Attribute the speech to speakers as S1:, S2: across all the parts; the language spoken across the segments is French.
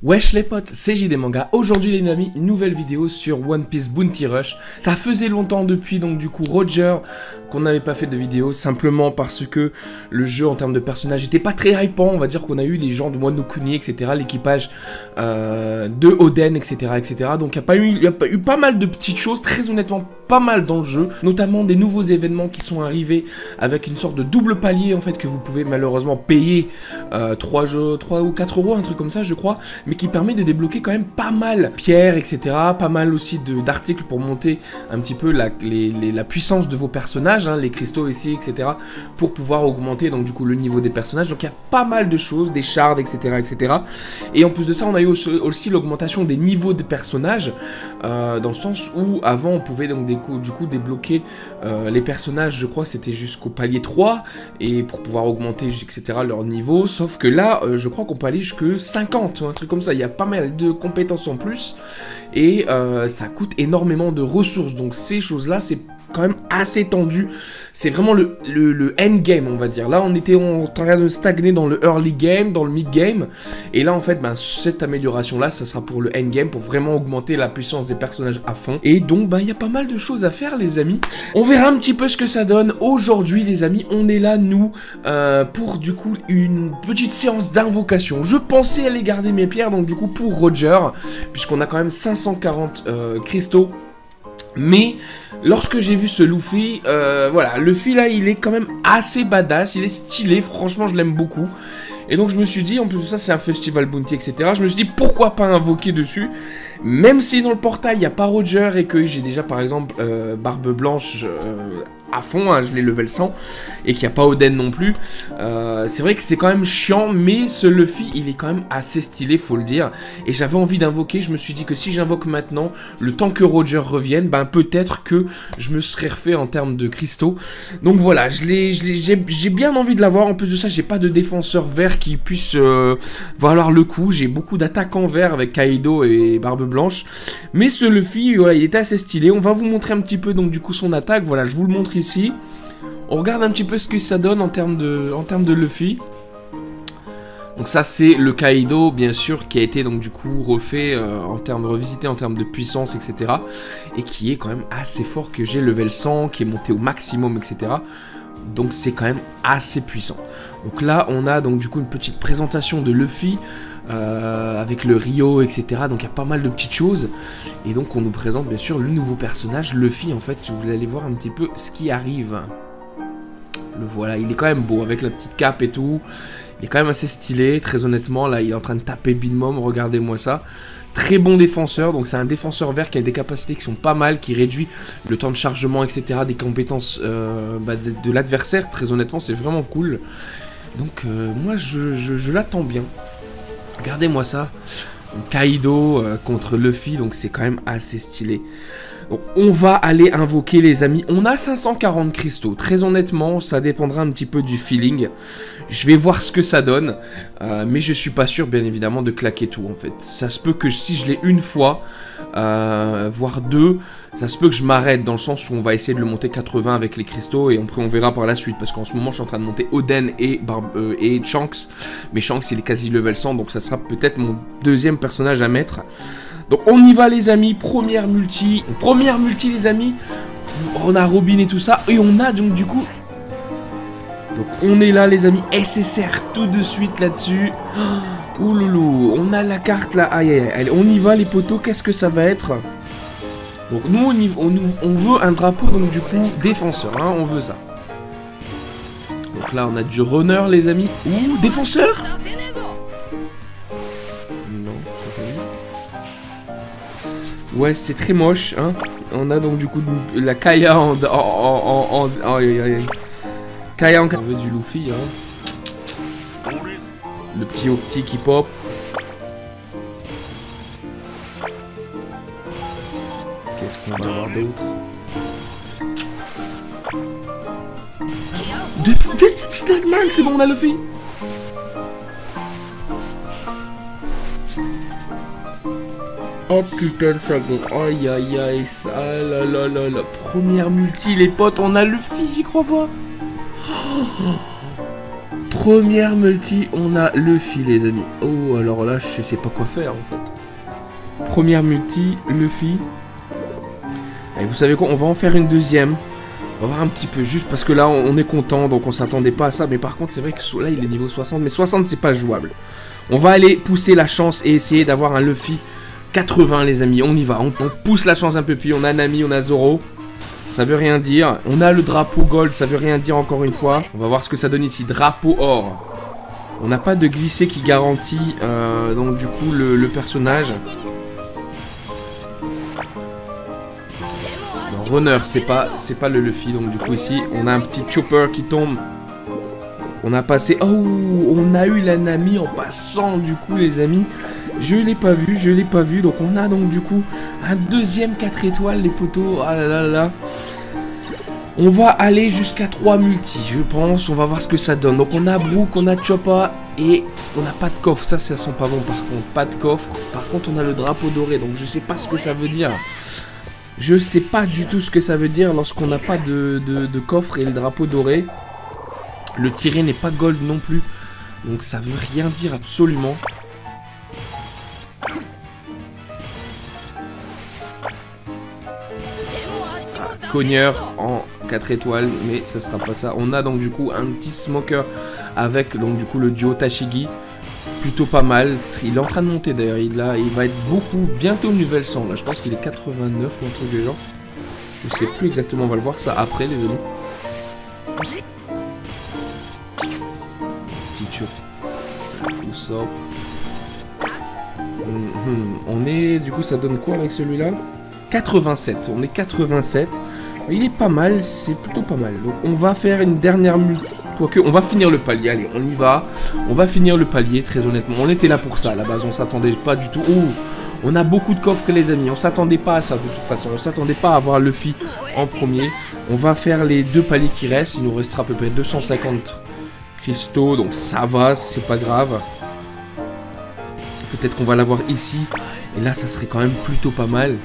S1: Wesh les potes, c'est JD Manga. Aujourd'hui les amis, nouvelle vidéo sur One Piece Bounty Rush. Ça faisait longtemps depuis donc du coup Roger qu'on n'avait pas fait de vidéo, simplement parce que le jeu en termes de personnages était pas très hypant. On va dire qu'on a eu les gens de Wano Kuni, etc, l'équipage de Oden, etc, etc. Donc il y a eu pas mal de petites choses, très honnêtement pas mal dans le jeu, notamment des nouveaux événements qui sont arrivés avec une sorte de double palier en fait que vous pouvez malheureusement payer 3 ou 4 euros, un truc comme ça je crois, mais qui permet de débloquer quand même pas mal pierres, etc. Pas mal aussi d'articles pour monter un petit peu la puissance de vos personnages, hein, les cristaux ici, etc. pour pouvoir augmenter donc du coup le niveau des personnages. Donc il y a pas mal de choses, des shards, etc. etc. Et en plus de ça, on a eu aussi l'augmentation des niveaux de personnages, dans le sens où avant on pouvait donc du coup débloquer les personnages, je crois c'était jusqu'au palier 3, et pour pouvoir augmenter, etc. leur niveau, sauf que là, je crois qu'on peut aller jusque 50, un truc comme ça. Il y a pas mal de compétences en plus et ça coûte énormément de ressources, donc ces choses là c'est quand même assez tendu. C'est vraiment le endgame, on va dire. Là on était en train de stagner dans le early game, dans le mid game, et là en fait cette amélioration là ça sera pour le endgame, pour vraiment augmenter la puissance des personnages à fond. Et donc il y a pas mal de choses à faire les amis. On verra un petit peu ce que ça donne. Aujourd'hui les amis, on est là nous pour du coup une petite séance d'invocation. Je pensais aller garder mes pierres donc du coup pour Roger, puisqu'on a quand même 540 cristaux. Mais lorsque j'ai vu ce Luffy, voilà, Luffy là il est quand même assez badass, il est stylé, franchement je l'aime beaucoup. Et donc je me suis dit, en plus de ça c'est un festival bounty, etc. Je me suis dit pourquoi pas invoquer dessus. Même si dans le portail il n'y a pas Roger et que j'ai déjà par exemple Barbe Blanche à fond, hein, je l'ai level 100, et qu'il n'y a pas Oden non plus, c'est vrai que c'est quand même chiant, mais ce Luffy il est quand même assez stylé, faut le dire. Et j'avais envie d'invoquer, je me suis dit que si j'invoque maintenant, le temps que Roger revienne, peut-être que je me serais refait en termes de cristaux. Donc voilà, j'ai bien envie de l'avoir. En plus de ça, j'ai pas de défenseur vert qui puisse valoir le coup. J'ai beaucoup d'attaquants verts avec Kaido et Barbe Blanche, mais ce Luffy, voilà, il était assez stylé. On va vous montrer un petit peu donc du coup son attaque. Voilà, je vous le montre ici. On regarde un petit peu ce que ça donne en termes de Luffy. Donc ça c'est le Kaido bien sûr qui a été donc du coup refait revisité en termes de puissance, etc. Et qui est quand même assez fort, que j'ai level 100, qui est monté au maximum, etc. Donc c'est quand même assez puissant. Donc là on a donc du coup une petite présentation de Luffy avec le Rio, etc. Donc il y a pas mal de petites choses. Et donc on nous présente bien sûr le nouveau personnage Luffy, en fait, si vous voulez aller voir un petit peu ce qui arrive. Le voilà, il est quand même beau avec la petite cape et tout. Il est quand même assez stylé, très honnêtement. Là il est en train de taper Big Mom, regardez-moi ça. Très bon défenseur, donc c'est un défenseur vert qui a des capacités qui sont pas mal, qui réduit le temps de chargement, etc. Des compétences de l'adversaire. Très honnêtement c'est vraiment cool. Donc moi je l'attends bien. Regardez-moi ça, Kaido contre Luffy, donc c'est quand même assez stylé. Donc on va aller invoquer les amis, on a 540 cristaux, très honnêtement ça dépendra un petit peu du feeling. Je vais voir ce que ça donne, mais je suis pas sûr bien évidemment de claquer tout en fait. Ça se peut que si je l'ai une fois, voire deux, ça se peut que je m'arrête dans le sens où on va essayer de le monter 80 avec les cristaux et après on verra par la suite, parce qu'en ce moment je suis en train de monter Oden et Shanks, mais Shanks il est quasi level 100, donc ça sera peut-être mon deuxième personnage à mettre. Donc on y va les amis, première multi les amis, on a Robin et tout ça, et on a donc du coup, donc on est là les amis, SSR tout de suite là-dessus. Ouh loulou, on a la carte là, aïe aïe aïe, allez on y va les potos, qu'est-ce que ça va être? Donc nous on veut un drapeau donc du coup défenseur, hein, on veut ça. Donc là on a du runner les amis, ouh défenseur. Non, ouais c'est très moche, hein. On a donc du coup la Kaya Kaya en on veut du Luffy, hein. Le petit optique qui pop. Qu'est-ce qu'on va avoir d'autre? Snapman, c'est bon, on a le fait. Oh putain de second. Aïe aïe aïe. Ah là là là là. Première multi les potes, on a le Luffy, j'y crois pas. Première multi, on a Luffy les amis. Oh alors là je sais pas quoi faire en fait. Première multi, Luffy. Et vous savez quoi, on va en faire une deuxième. On va voir un petit peu juste parce que là on est content donc on s'attendait pas à ça. Mais par contre c'est vrai que là il est niveau 60. Mais 60 c'est pas jouable. On va aller pousser la chance et essayer d'avoir un Luffy 80 les amis. On y va, on pousse la chance un peu plus. On a Nami, on a Zoro. Ça veut rien dire. On a le drapeau gold, ça veut rien dire encore une fois. On va voir ce que ça donne ici. Drapeau or. On n'a pas de glissé qui garantit donc du coup le personnage. Non, runner, c'est pas le Luffy. Donc du coup ici, on a un petit chopper qui tombe. On a passé... Oh, on a eu la Nami en passant du coup les amis. Je l'ai pas vu, donc on a donc du coup un deuxième 4 étoiles les potos, ah là là là. On va aller jusqu'à 3 multi, je pense, on va voir ce que ça donne. Donc on a Brook, on a Choppa et on n'a pas de coffre, ça sent pas bon par contre, pas de coffre. Par contre on a le drapeau doré, donc je sais pas ce que ça veut dire. Je sais pas du tout ce que ça veut dire lorsqu'on n'a pas de coffre et le drapeau doré. Le tiré n'est pas gold non plus, donc ça veut rien dire absolument. Cogneur en 4 étoiles, mais ça sera pas ça. On a donc du coup un petit smoker avec donc du coup le duo Tashigi. Plutôt pas mal. Il est en train de monter d'ailleurs. Il va être beaucoup bientôt niveau 100. Là, je pense qu'il est 89 ou un truc du genre. Je sais plus exactement. On va le voir ça après, les amis. Petit chop. Tout ça. On est du coup, ça donne quoi avec celui-là? 87. On est 87. Il est pas mal, c'est plutôt pas mal. Donc on va faire une dernière multi. Quoique, on va finir le palier. Allez, on y va. On va finir le palier, très honnêtement. On était là pour ça, à la base. On s'attendait pas du tout. Ouh, on a beaucoup de coffres, les amis. On s'attendait pas à ça, de toute façon. On s'attendait pas à avoir Luffy en premier. On va faire les 2 paliers qui restent. Il nous restera à peu près 250 cristaux. Donc ça va, c'est pas grave. Peut-être qu'on va l'avoir ici. Et là, ça serait quand même plutôt pas mal.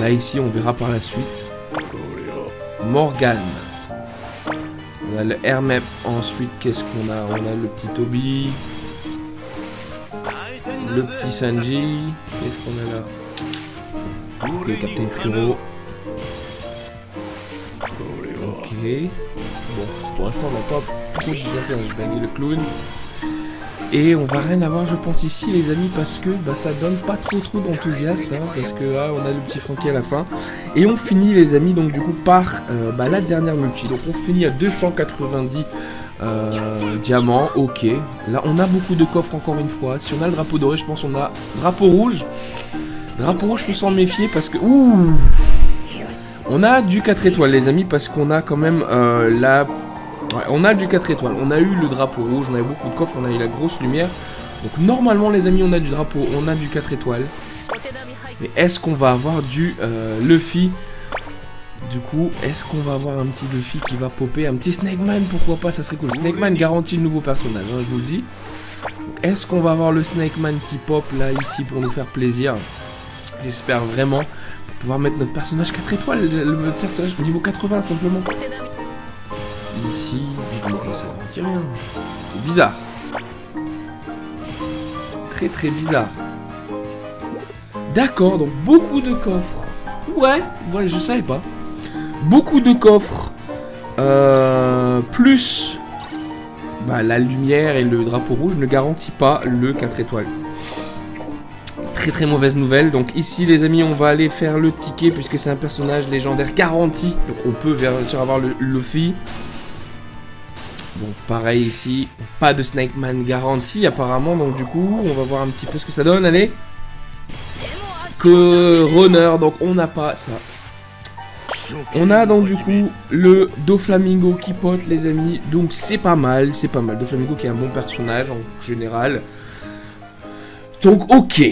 S1: Là, ici, on verra par la suite. Morgane. On a le Hermep. Ensuite, qu'est-ce qu'on a? On a le petit Toby. Le petit Sanji. Qu'est-ce qu'on a là? Le Captain Kuro. Ok. Bon, pour l'instant, on n'a pas beaucoup de personnages. Je vais le clown. Et on va rien avoir, je pense, ici, les amis, parce que bah, ça donne pas trop d'enthousiasme, hein, parce que là, on a le petit Frankie à la fin. Et on finit, les amis, donc du coup, par la dernière multi. Donc on finit à 290 diamants, ok. Là, on a beaucoup de coffres, encore une fois. Si on a le drapeau doré, je pense qu'on a drapeau rouge. Drapeau rouge, faut s'en méfier, parce que... Ouh, on a du 4 étoiles, les amis, parce qu'on a quand même la... Ouais, on a du 4 étoiles, on a eu le drapeau rouge, on a eu beaucoup de coffres, on a eu la grosse lumière. Donc normalement les amis on a du drapeau, on a du 4 étoiles. Mais est-ce qu'on va avoir du Luffy? Du coup, est-ce qu'on va avoir un petit Luffy qui va popper? Un petit Snake Man, pourquoi pas, ça serait cool. Snake Man garantit le nouveau personnage, hein, je vous le dis. Est-ce qu'on va avoir le Snake Man qui pop là ici pour nous faire plaisir? J'espère vraiment. Pour pouvoir mettre notre personnage 4 étoiles, le personnage niveau 80 simplement. Ici, dites-moi que ça ne dit rien. C'est bizarre. Très bizarre. D'accord, donc beaucoup de coffres. Ouais, je savais pas. Beaucoup de coffres. Plus la lumière et le drapeau rouge ne garantit pas le 4 étoiles. Très mauvaise nouvelle. Donc ici les amis, on va aller faire le ticket puisque c'est un personnage légendaire garanti. Donc on peut avoir le Luffy. Bon, pareil ici, pas de Snake Man garanti apparemment, donc du coup, on va voir un petit peu ce que ça donne, allez. Que runner, donc on n'a pas ça. On a donc du coup le Doflamingo qui pote les amis, donc c'est pas mal, c'est pas mal. Doflamingo qui est un bon personnage en général. Donc ok.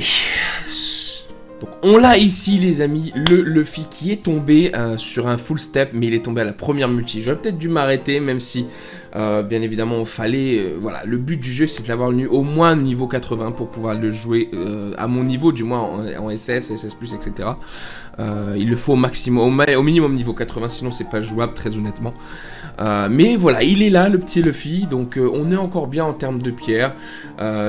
S1: Donc on l'a ici les amis, le Luffy qui est tombé sur un full step, mais il est tombé à la première multi. J'aurais peut-être dû m'arrêter, même si Bien évidemment, il fallait... voilà, le but du jeu, c'est de l'avoir au moins niveau 80 pour pouvoir le jouer à mon niveau, du moins en SS, SS+, etc. Il le faut au maximum, au minimum niveau 80, sinon c'est pas jouable, très honnêtement. Mais voilà, il est là, le petit Luffy, donc on est encore bien en termes de pierres.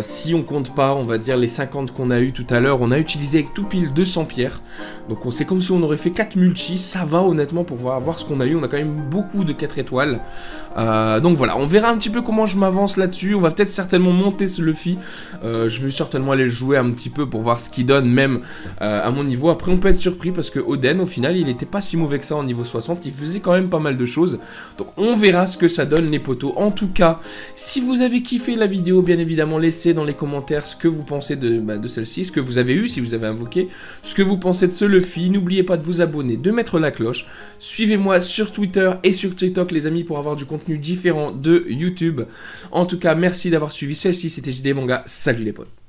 S1: Si on compte pas, on va dire les 50 qu'on a eu tout à l'heure, on a utilisé avec tout pile 200 pierres. Donc c'est comme si on aurait fait 4 multi, ça va honnêtement pour voir ce qu'on a eu, on a quand même beaucoup de 4 étoiles. Donc voilà, on verra un petit peu comment je m'avance là-dessus, on va peut-être certainement monter ce Luffy. Je vais certainement aller le jouer un petit peu pour voir ce qu'il donne même à mon niveau. Après on peut être surpris parce que Oden au final il était pas si mauvais que ça en niveau 60, il faisait quand même pas mal de choses. Donc on verra ce que ça donne les potos. En tout cas, si vous avez kiffé la vidéo, bien évidemment laissez dans les commentaires ce que vous pensez de celle-ci, ce que vous avez eu, si vous avez invoqué, ce que vous pensez de ce Luffy. N'oubliez pas de vous abonner, de mettre la cloche. Suivez-moi sur Twitter et sur TikTok les amis pour avoir du contenu différent de YouTube. En tout cas, merci d'avoir suivi celle-ci, c'était JD Manga, salut les potes.